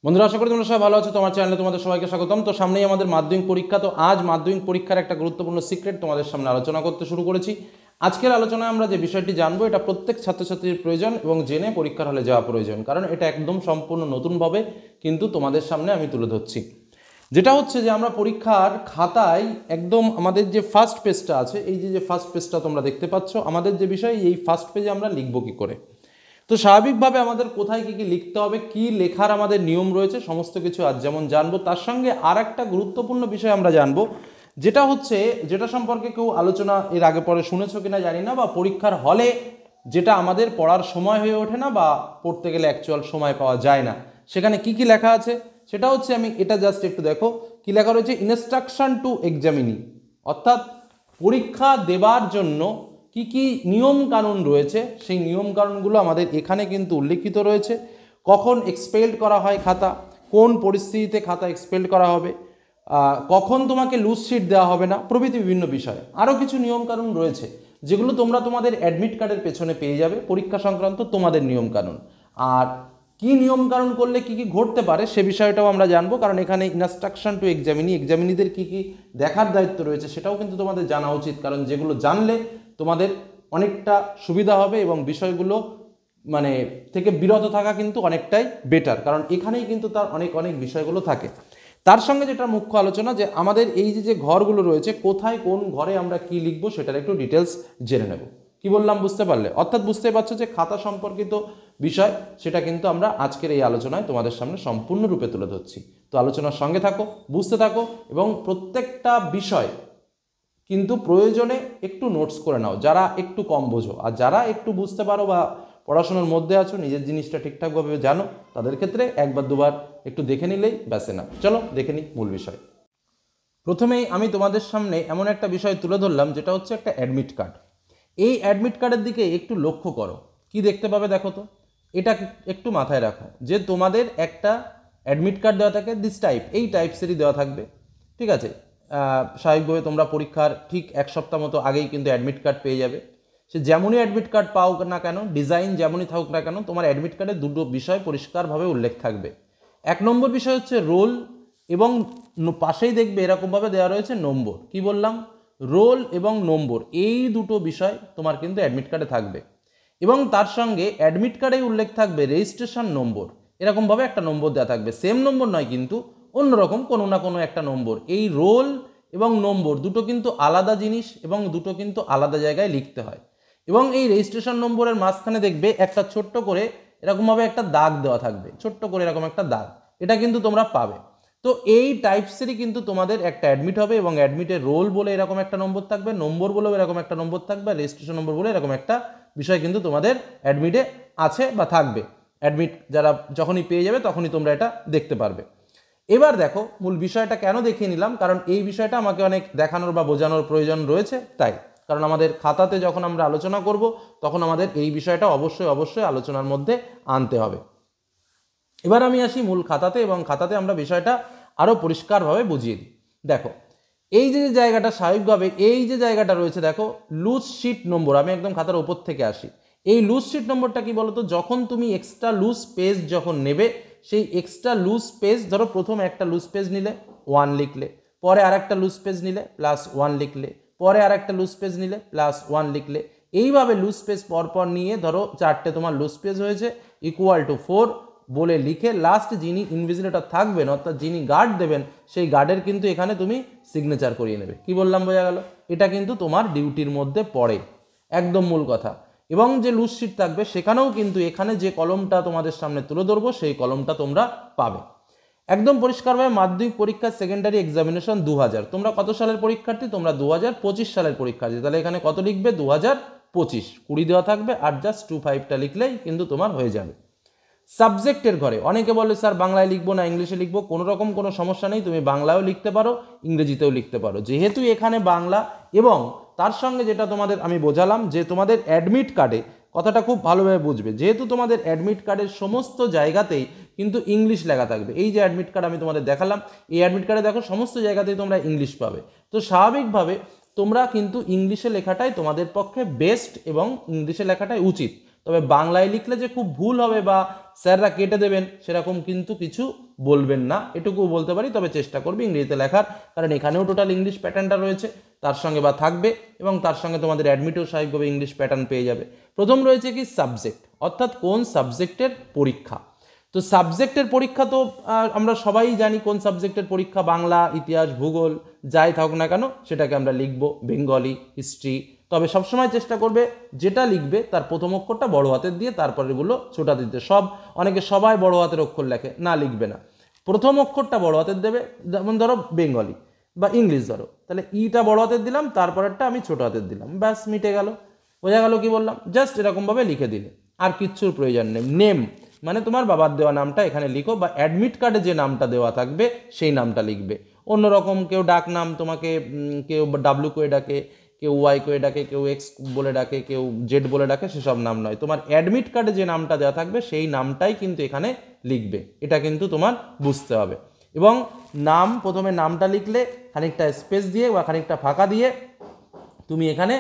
বন্ধুরা, আশা করি তোমরা সবাই ভালো আছো। তোমার চ্যানেলে তোমাদের সবাইকে স্বাগতম। তো সামনেই আমাদের মাধ্যমিক পরীক্ষা। তো আজ মাধ্যমিক পরীক্ষার একটা গুরুত্বপূর্ণ সিক্রেট তোমাদের সামনে আলোচনা করতে শুরু করেছি। আজকের আলোচনায় আমরা যে বিষয়টি জানবো, এটা প্রত্যেক ছাত্রছাত্রীর প্রয়োজন এবং জেনে পরীক্ষার হলে যাওয়া প্রয়োজন, কারণ এটা একদম সম্পূর্ণ নতুনভাবে কিন্তু তোমাদের সামনে আমি তুলে ধরছি। যেটা হচ্ছে যে আমরা পরীক্ষার খাতায় একদম আমাদের যে ফার্স্ট পেজটা আছে, এই যে ফার্স্ট পেজটা তোমরা দেখতে পাচ্ছ, আমাদের যে বিষয়, এই ফার্স্ট পেজে আমরা লিখবো কী করে। তো স্বাভাবিকভাবে আমাদের কোথায় কী কী লিখতে হবে, কী লেখার আমাদের নিয়ম রয়েছে, সমস্ত কিছু আজ যেমন জানবো, তার সঙ্গে আর একটা গুরুত্বপূর্ণ বিষয় আমরা জানবো, যেটা হচ্ছে যেটা সম্পর্কে কেউ আলোচনা এর আগে পরে শুনেছো কিনা জানি না, বা পরীক্ষার হলে যেটা আমাদের পড়ার সময় হয়ে ওঠে না, বা পড়তে গেলে অ্যাকচুয়াল সময় পাওয়া যায় না, সেখানে কি কি লেখা আছে সেটা হচ্ছে, আমি এটা জাস্ট একটু দেখো কি লেখা রয়েছে। ইনস্ট্রাকশন টু এক্সামিনি, অর্থাৎ পরীক্ষা দেবার জন্য কি কি নিয়ম কানুন রয়েছে, সেই নিয়ম কানুনগুলো আমাদের এখানে কিন্তু উল্লেখিত রয়েছে। কখন এক্সপেল্ড করা হয় খাতা, কোন পরিস্থিতিতে খাতা এক্সপেল্ড করা হবে, কখন তোমাকে লুজ শিট দেওয়া হবে না, প্রভৃতি বিভিন্ন বিষয়। আরও কিছু নিয়ম কানুন রয়েছে যেগুলো তোমরা তোমাদের অ্যাডমিট কার্ডের পেছনে পেয়ে যাবে, পরীক্ষা সংক্রান্ত তোমাদের নিয়ম কানুন। আর কি নিয়ম কানুন করলে কি কি ঘটতে পারে সে বিষয়টাও আমরা জানবো, কারণ এখানে ইনস্ট্রাকশন টু এক্সামিনি, এক্সামিনিদের কি কি দেখার দায়িত্ব রয়েছে সেটাও কিন্তু তোমাদের জানা উচিত, কারণ যেগুলো জানলে তোমাদের অনেকটা সুবিধা হবে এবং বিষয়গুলো মানে থেকে বিরত থাকা কিন্তু অনেকটাই বেটার, কারণ এখানেই কিন্তু তার অনেক অনেক বিষয়গুলো থাকে। তার সঙ্গে যেটা মুখ্য আলোচনা, যে আমাদের এই যে ঘরগুলো রয়েছে, কোথায় কোন ঘরে আমরা কি লিখবো সেটার একটু ডিটেলস জেনে নেব। কি বললাম বুঝতে পারলে? অর্থাৎ বুঝতে পারছো যে খাতা সম্পর্কিত বিষয় সেটা কিন্তু আমরা আজকের এই আলোচনায় তোমাদের সামনে সম্পূর্ণরূপে তুলে ধরছি। তো আলোচনার সঙ্গে থাকো, বুঝতে থাকো এবং প্রত্যেকটা বিষয় কিন্তু প্রয়োজনে একটু নোটস করে নাও, যারা একটু কম বোঝো। আর যারা একটু বুঝতে পারো বা পড়াশোনার মধ্যে আছো, নিজের জিনিসটা ঠিকঠাকভাবে জানো, তাদের ক্ষেত্রে একবার দুবার একটু দেখে নিলেই ব্যাসে না। চলো দেখে নিই মূল বিষয়। প্রথমেই আমি তোমাদের সামনে এমন একটা বিষয় তুলে ধরলাম, যেটা হচ্ছে একটা অ্যাডমিট কার্ড। এই অ্যাডমিট কার্ডের দিকে একটু লক্ষ্য করো, কি দেখতে পাবে দেখো তো। এটা একটু মাথায় রাখো যে তোমাদের একটা অ্যাডমিট কার্ড দেওয়া থাকে, দিস টাইপ, এই টাইপসেরই দেওয়া থাকবে, ঠিক আছে। স্বাভাবিকভাবে তোমরা পরীক্ষার ঠিক এক সপ্তাহ মতো আগেই কিন্তু অ্যাডমিট কার্ড পেয়ে যাবে। সে যেমনই অ্যাডমিট কার্ড পাও না কেন, ডিজাইন যেমনই থাকুক না কেন, তোমার অ্যাডমিট কার্ডে দুটো বিষয় পরিষ্কারভাবে উল্লেখ থাকবে। এক নম্বর বিষয় হচ্ছে রোল, এবং পাশেই দেখবে এরকমভাবে দেওয়া রয়েছে নম্বর। কি বললাম? রোল এবং নম্বর, এই দুটো বিষয় তোমার কিন্তু অ্যাডমিট কার্ডে থাকবে। এবং তার সঙ্গে অ্যাডমিট কার্ডেই উল্লেখ থাকবে রেজিস্ট্রেশন নম্বর, এরকমভাবে একটা নম্বর দেওয়া থাকবে, সেম নম্বর নয় কিন্তু অন্যরকম কোনো না কোনো একটা নম্বর। এই রোল এবং নম্বর দুটো কিন্তু আলাদা জিনিস এবং দুটো কিন্তু আলাদা জায়গায় লিখতে হয়। এবং এই রেজিস্ট্রেশন নম্বরের মাঝখানে দেখবে একটা ছোট্ট করে এরকমভাবে একটা দাগ দেওয়া থাকবে, ছোট্ট করে এরকম একটা দাগ, এটা কিন্তু তোমরা পাবে। তো এই টাইপসেরই কিন্তু তোমাদের একটা অ্যাডমিট হবে, এবং অ্যাডমিটের রোল বলে এরকম একটা নম্বর থাকবে, নম্বর বলেও এরকম একটা নম্বর থাকবে, রেজিস্ট্রেশন নম্বর বলে এরকম একটা বিষয় কিন্তু তোমাদের অ্যাডমিটে আছে বা থাকবে। অ্যাডমিট যারা যখনই পেয়ে যাবে তখনই তোমরা এটা দেখতে পারবে। এবার দেখো মূল বিষয়টা কেন দেখিয়ে নিলাম, কারণ এই বিষয়টা আমাকে অনেক দেখানোর বা বোঝানোর প্রয়োজন রয়েছে, তাই। কারণ আমাদের খাতাতে যখন আমরা আলোচনা করব তখন আমাদের এই বিষয়টা অবশ্যই অবশ্যই আলোচনার মধ্যে আনতে হবে। এবার আমি আসি মূল খাতাতে, এবং খাতাতে আমরা বিষয়টা আরও পরিষ্কারভাবে বুঝিয়ে দিই। দেখো এই যে জায়গাটা, স্বাভাবিকভাবে এই যে জায়গাটা রয়েছে দেখো, লুজ শিট নম্বর। আমি একদম খাতার ওপর থেকে আসি। এই লুজ শিট নম্বরটা কি বলতো, যখন তুমি এক্সট্রা লুজ পেজ যখন নেবে, সেই এক্সট্রা লুজ পেজ, ধরো প্রথমে একটা লুজ পেজ নিলে 1 লিখলে, পরে আর একটা লুজ পেজ নিলে +1 লিখলে, পরে আর একটা লুজ পেজ নিলে +1 লিখলে, এইভাবে লুজ পেজ পরপর নিয়ে ধরো 4টে তোমার লুজ পেজ হয়েছে, =4 বলে লিখে লাস্ট যিনি ইনভিজিলেটর থাকবেন, অর্থাৎ যিনি গার্ড দেবেন, সেই গার্ডের কিন্তু এখানে তুমি সিগনেচার করিয়ে নেবে। কি বললাম বোঝা গেল? এটা কিন্তু তোমার ডিউটির মধ্যে পড়ে, একদম মূল কথা। এবং যে লুজ শিট থাকবে সেখানেও কিন্তু এখানে যে কলমটা তোমাদের সামনে তুলে ধরবো, সেই কলমটা তোমরা পাবে। একদম পরিষ্কারভাবে মাধ্যমিক পরীক্ষা সেকেন্ডারি এক্সামিনেশন 2000, তোমরা কত সালের পরীক্ষার্থী? তোমরা 2025 সালের পরীক্ষার্থী। তাহলে এখানে কত লিখবে? 2025, 20 দেওয়া থাকবে, আর জাস্ট 25টা লিখলেই কিন্তু তোমার হয়ে যাবে। সাবজেক্টের ঘরে অনেকে বলে স্যার বাংলায় লিখবো না ইংলিশে লিখবো, কোনো রকম কোনো সমস্যা নেই, তুমি বাংলায়ও লিখতে পারো, ইংরেজিতেও লিখতে পারো। যেহেতু এখানে বাংলা, এবং তার সঙ্গে যেটা তোমাদের আমি বোঝালাম যে তোমাদের অ্যাডমিট কার্ডে, কথাটা খুব ভালোভাবে বুঝবে, যেহেতু তোমাদের অ্যাডমিট কার্ডের সমস্ত জায়গাতেই কিন্তু ইংলিশ লেখা থাকবে। এই যে অ্যাডমিট কার্ড আমি তোমাদের দেখালাম, এই অ্যাডমিট কার্ডে দেখো সমস্ত জায়গাতেই তোমরা ইংলিশ পাবে। তো স্বাভাবিকভাবে তোমরা কিন্তু ইংলিশে লেখাটাই তোমাদের পক্ষে বেস্ট এবং ইংলিশে লেখাটাই উচিত। তবে বাংলায় লিখলে যে খুব ভুল হবে বা স্যাররা কেটে দেবেন সেরকম কিন্তু কিছু বলবেন না, এটুকু বলতে পারি। তবে চেষ্টা করবে ইংরেজিতে লেখার, কারণ এখানেও টোটাল ইংলিশ প্যাটার্নটা রয়েছে তার সঙ্গে বা থাকবে, এবং তার সঙ্গে তোমাদের অ্যাডমিটেও স্বাভাবিকভাবে ইংলিশ প্যাটার্ন পেয়ে যাবে। প্রথম রয়েছে কি সাবজেক্ট, অর্থাৎ কোন সাবজেক্টের পরীক্ষা। তো সাবজেক্টের পরীক্ষা তো আমরা সবাই জানি কোন সাবজেক্টের পরীক্ষা, বাংলা, ইতিহাস, ভূগোল, যাই থাকুক না কেন সেটাকে আমরা লিখব, বেঙ্গলি, হিস্ট্রি। তবে সবসময় চেষ্টা করবে যেটা লিখবে তার প্রথম অক্ষরটা বড় হাতের দিয়ে, তারপরেগুলো ছোট হাতের দিতে। অনেকে সবাই বড় হাতের অক্ষর লেখে, না লিখবে না, প্রথম অক্ষরটা বড় হাতের দেবে। যেমন ধরো বেঙ্গলি বা ইংলিশ ধরো, তাহলে ইটা বড় হাতের দিলাম, তারপরেরটা আমি ছোট হাতের দিলাম, ব্যাস মিটে গেল। বোঝা গেল কি বললাম? জাস্ট এরকমভাবে লিখে দিলে, আর কিচ্ছুর প্রয়োজন নেই। নেম মানে তোমার বাবার দেওয়া নামটা এখানে লিখো, বা অ্যাডমিট কার্ডে যে নামটা দেওয়া থাকবে সেই নামটা লিখবে। অন্যরকম কেউ ডাক নাম তোমাকে, কেউ ডাব্লু করে ডাকে, কেউ ওয়াই করে ডাকে, কেউ এক্স বলে ডাকে, কেউ জেড বলে ডাকে, সেসব নাম নয়। তোমার অ্যাডমিট কার্ডে যে নামটা দেওয়া থাকবে সেই নামটাই কিন্তু এখানে লিখবে, এটা কিন্তু তোমার বুঝতে হবে। এবং নাম, প্রথমে নামটা লিখলে খানিকটা স্পেস দিয়ে বা খানিকটা ফাঁকা দিয়ে তুমি এখানে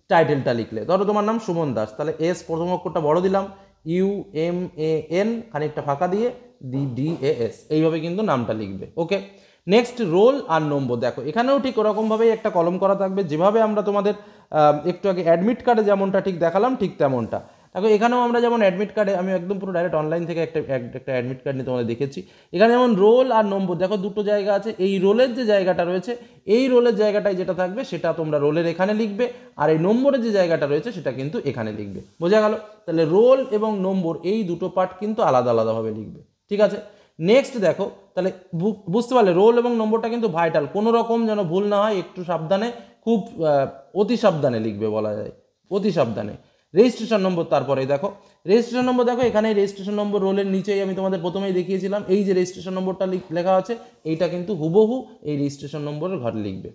টাইটেলটা লিখলে। ধরো তোমার নাম সুমন দাস, তাহলে এস প্রথম অক্ষরটা বড় দিলাম, UMAN খানিকটা ফাঁকা দিয়ে DDAS, এইভাবে কিন্তু নামটা লিখবে। ওকে, নেক্সট রোল আর নম্বর। দেখো এখানেও ঠিক ওরকমভাবেই একটা কলম করা থাকবে, যেভাবে আমরা তোমাদের একটু আগে অ্যাডমিট কার্ডে যেমনটা ঠিক দেখালাম ঠিক তেমনটা। দেখো এখানেও আমরা যেমন অ্যাডমিট কার্ডে, আমি একদম পুরো ডাইরেক্ট অনলাইন থেকে একটা অ্যাডমিট কার্ড নিয়ে তোমাদের দেখেছি। এখানে যেমন রোল আর নম্বর, দেখো দুটো জায়গা আছে। এই রোলের যে জায়গাটা রয়েছে, এই রোলের জায়গাটায় যেটা থাকবে সেটা তোমরা রোলের এখানে লিখবে, আর এই নম্বরের যে জায়গাটা রয়েছে সেটা কিন্তু এখানে লিখবে। বোঝা গেল? তাহলে রোল এবং নম্বর এই দুটো পার্ট কিন্তু আলাদা আলাদাভাবে লিখবে, ঠিক আছে? নেক্সট দেখো, তাহলে বুঝতে পারলে রোল এবং নম্বরটা কিন্তু ভাইটাল, কোনো রকম যেন ভুল না হয়, একটু সাবধানে, খুব অতি সাবধানে লিখবে বলা যায়, অতি সাবধানে। রেজিস্ট্রেশন নম্বর, তারপরে দেখো রেজিস্ট্রেশন নম্বর, দেখো এখানে রেজিস্ট্রেশন নম্বর রোলের নিচেই আমি তোমাদের প্রথমেই দেখিয়েছিলাম, এই যে রেজিস্ট্রেশন নম্বরটা লেখা আছে, এইটা কিন্তু হুবহু এই রেজিস্ট্রেশন নম্বরের ঘরে লিখবে।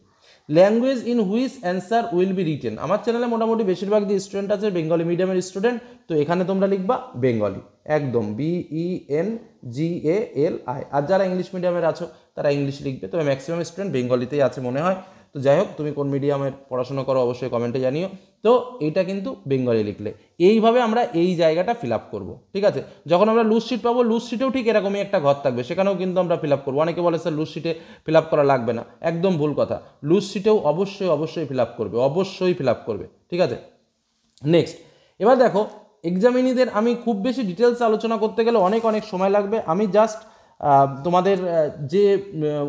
Language in which answer will be written, আমার চ্যানেলে মোটামুটি বেশিরভাগ যে স্টুডেন্ট আছে বেঙ্গলি মিডিয়ামের স্টুডেন্ট, তো এখানে তোমরা লিখবা বেঙ্গলি, একদম BENGALI। আর যারা ইংলিশ মিডিয়ামের আছো তারা ইংলিশ লিখবে, তবে ম্যাক্সিমাম স্টুডেন্ট বেঙ্গলিতেই আছে মনে হয়। তো যাই হোক, তুমি কোন মিডিয়ামের পড়াশোনা করো অবশ্যই কমেন্টে জানিও। তো এইটা কিন্তু বেঙ্গলি লিখলে, এইভাবে আমরা এই জায়গাটা ফিল আপ করবো, ঠিক আছে? যখন আমরা লুজ শিট পাবো, লুজ শিটেও ঠিক এরকমই একটা ঘর থাকবে, সেখানেও কিন্তু আমরা ফিল আপ করবো। অনেকে বলে স্যার লুজ শিটে ফিল আপ করা লাগবে না, একদম ভুল কথা। লুজ শিটেও অবশ্যই ফিল আপ করবে, অবশ্যই ফিল আপ করবে, ঠিক আছে? নেক্সট, এবার দেখো এক্সামিনিদের আমি খুব বেশি ডিটেলস আলোচনা করতে গেলে অনেক সময় লাগবে। আমি জাস্ট তোমাদের যে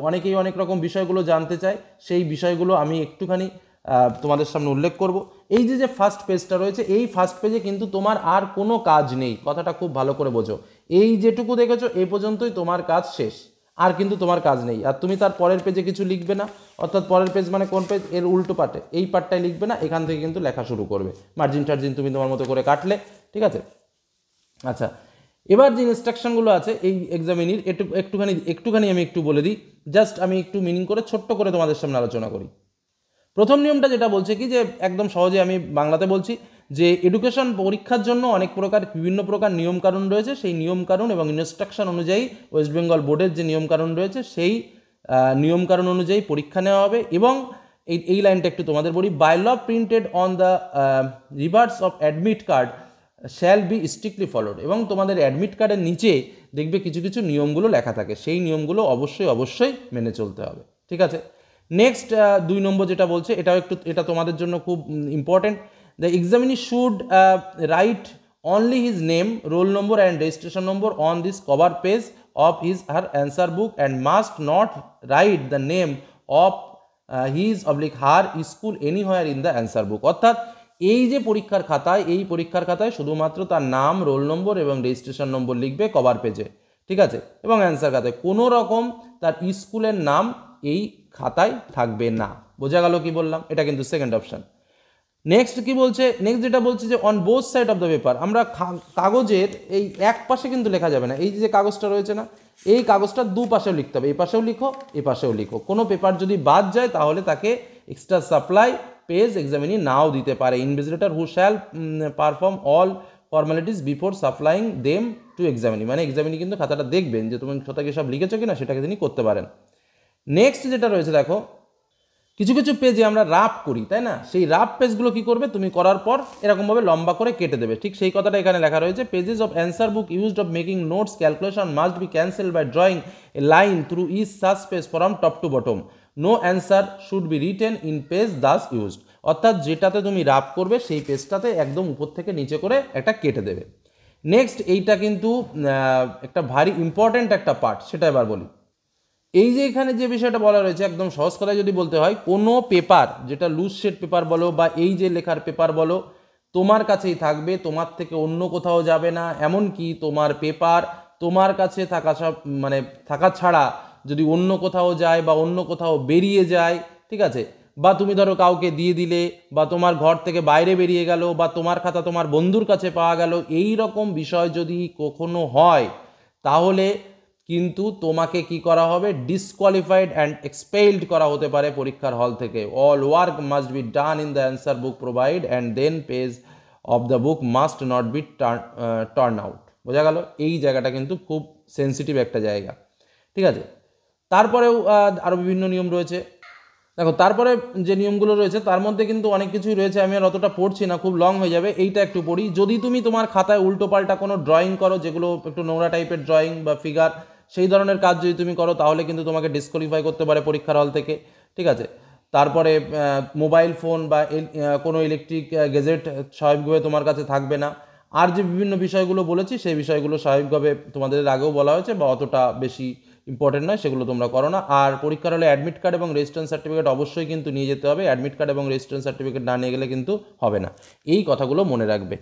অনেকেই অনেক রকম বিষয়গুলো জানতে চায়, সেই বিষয়গুলো আমি একটুখানি তোমাদের সামনে উল্লেখ করব। এই যে ফার্স্ট পেজটা রয়েছে, এই ফার্স্ট পেজে কিন্তু তোমার আর কোনো কাজ নেই, কথাটা খুব ভালো করে বোঝো। এই যেটুকু দেখেছো এই পর্যন্তই তোমার কাজ শেষ, আর কিন্তু তোমার কাজ নেই। আর তুমি তার পরের পেজে কিছু লিখবে না, অর্থাৎ পরের পেজ মানে কোন পেজ, এর উল্টো পাটে এই পার্টটাই লিখবে না, এখান থেকে কিন্তু লেখা শুরু করবে। মার্জিন টার্জিন তুমি তোমার মতো করে কাটলে, ঠিক আছে? আচ্ছা, এবার যে ইনস্ট্রাকশনগুলো আছে এই এক্সামিনির একটুখানি আমি একটু বলে দিই, জাস্ট আমি একটু মিনিং করে ছোট্ট করে তোমাদের সামনে আলোচনা করি। প্রথম নিয়মটা যেটা বলছে কি, যে একদম সহজে আমি বাংলাতে বলছি, যে এডুকেশন পরীক্ষার জন্য বিভিন্ন প্রকার নিয়মকানুন রয়েছে। সেই নিয়মকানুন এবং ইনস্ট্রাকশন অনুযায়ী ওয়েস্ট বেঙ্গল বোর্ডের যে নিয়মকানুন রয়েছে সেই নিয়মকানুন অনুযায়ী পরীক্ষা নেওয়া হবে। এবং এই লাইনটা একটু তোমাদের বলি, by law printed on the reverse of admit card shall be strictly followed. এবং তোমাদের অ্যাডমিট কার্ডের নিচে দেখবে কিছু নিয়মগুলো লেখা থাকে, সেই নিয়মগুলো অবশ্যই মেনে চলতে হবে, ঠিক আছে? নেক্সট 2 নম্বর যেটা বলছে, এটা তোমাদের জন্য খুব important. The examinee should write only his name, roll number and registration number on this cover page of his her answer book and must not write the name of his her school anywhere in the answer book. অর্থাৎ এই যে পরীক্ষার খাতায় শুধুমাত্র তার নাম, roll number এবং registration number লিখবে কভার পেজে, ঠিক আছে? এবং অ্যান্সার খাতায় কোনো রকম তার স্কুলের নাম এই খাতায় থাকবে না। বোঝা গেল কি বললাম? এটা কিন্তু সেকেন্ড অপশন। নেক্সট কি বলছে, নেক্সট যেটা বলছে যে on both side of the paper, আমরা কাগজের এই এক পাশে কিন্তু লেখা যাবে না। এই যে কাগজটা রয়েছে না, এই কাগজটা দুপাশেও লিখতে হবে, এই পাশেও লিখো, এই পাশেও লিখো। কোনো পেপার যদি বাদ যায় তাহলে তাকে এক্সট্রা সাপ্লাই পেজ এক্সামিনি নাও দিতে পারে। Invigilator who shall perform all formalities before supplying them to examinee, মানে এক্সামিনি কিন্তু খাতাটা দেখবেন যে তুমি খাতাকে সব লিখেছো কিনা, সেটাকে তিনি করতে পারেন। নেক্সট যেটা রয়েছে দেখো, কিছু কিছু পেজে আমরা রাফ করি, তাই না? সেই রাফ পেজগুলো কি করবে, তুমি করার পর এরকমভাবে লম্বা করে কেটে দেবে। ঠিক সেই কথাটা এখানে লেখা রয়েছে, pages of answer book used of making notes calculation must be cancel by drawing a line through each such page from top to bottom. No answer should be written in page thus used. অর্থাৎ যেটাতে তুমি rough করবে সেই পেজটাতে একদম উপর থেকে নিচে করে একটা কেটে দেবে। নেক্সট, এইটা কিন্তু একটা ভারী ইম্পর্ট্যান্ট একটা পার্ট, সেটা এবার বলি। এই যে এখানে যে বিষয়টা বলা রয়েছে, একদম সহজ কথায় যদি বলতে হয়, কোনো পেপার, যেটা লুজ শেড পেপার বলো বা এই যে লেখার পেপার বলো, তোমার কাছেই থাকবে, তোমার থেকে অন্য কোথাও যাবে না। এমনকি তোমার পেপার তোমার কাছে থাকা সব মানে থাকা ছাড়া যদি অন্য কোথাও যায় বা অন্য কোথাও বেরিয়ে যায়, ঠিক আছে, বা তুমি ধরো কাউকে দিয়ে দিলে, বা তোমার ঘর থেকে বাইরে বেরিয়ে গেল, বা তোমার খাতা তোমার বন্ধুর কাছে পাওয়া গেল, এই রকম বিষয় যদি কখনো হয়, তাহলে কিন্তু তোমাকে কি করা হবে, ডিসকোয়ালিফাইড অ্যান্ড এক্সপেলড করা হতে পারে পরীক্ষার হল থেকে। All work must be done in the answer book provide and then page of the book must not be turn out. বোঝা গেল? এই জায়গাটা কিন্তু খুব সেন্সিটিভ একটা জায়গা, ঠিক আছে। তারপরেও আরও বিভিন্ন নিয়ম রয়েছে। দেখো, তারপরে যে নিয়মগুলো রয়েছে তার মধ্যে কিন্তু অনেক কিছুই রয়েছে, আমি আর অতটা পড়ছি না, খুব লং হয়ে যাবে। এইটা একটু পড়ি। যদি তুমি তোমার খাতায় উল্টো পাল্টা কোনো ড্রয়িং করো, যেগুলো একটু নোংরা টাইপের ড্রয়িং বা ফিগার, সেই ধরনের কাজ যদি তুমি করো, তাহলে কিন্তু তোমাকে ডিসকোয়ালিফাই করতে পারে পরীক্ষার হল থেকে, ঠিক আছে। তারপরে মোবাইল ফোন বা কোনো ইলেকট্রিক গেজেট স্বাভাবিকভাবে তোমার কাছে থাকবে না। আর যে বিভিন্ন বিষয়গুলো বলেছি, সেই বিষয়গুলো স্বাভাবিকভাবে তোমাদের আগেও বলা হয়েছে, বা অতটা বেশি ইম্পর্টেন্ট নয়, সেগুলো তোমরা করো না। আর পরীক্ষার হলে অ্যাডমিট কার্ড এবং রেজিস্ট্রেশন সার্টিফিকেট অবশ্যই কিন্তু নিয়ে যেতে হবে। অ্যাডমিট কার্ড এবং রেজিস্ট্রেশন সার্টিফিকেট না নিয়ে গেলে কিন্তু হবে না। এই কথাগুলো মনে রাখবে।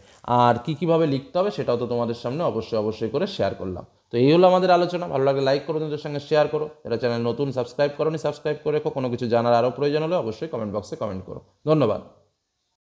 আর কীভাবে লিখতে হবে সেটাও তো তোমাদের সামনে অবশ্যই করে শেয়ার করলাম। তো এই হলো আমাদের আলোচনা। ভালো লাগলে লাইক করো, তোমাদের সঙ্গে শেয়ার করো। যারা চ্যানেল নতুন সাবস্ক্রাইব করোনি, সাবস্ক্রাইব করে রেখো। কোনো কিছু জানার আরও প্রয়োজন হলে অবশ্যই কমেন্ট বক্সে কমেন্ট করো। ধন্যবাদ।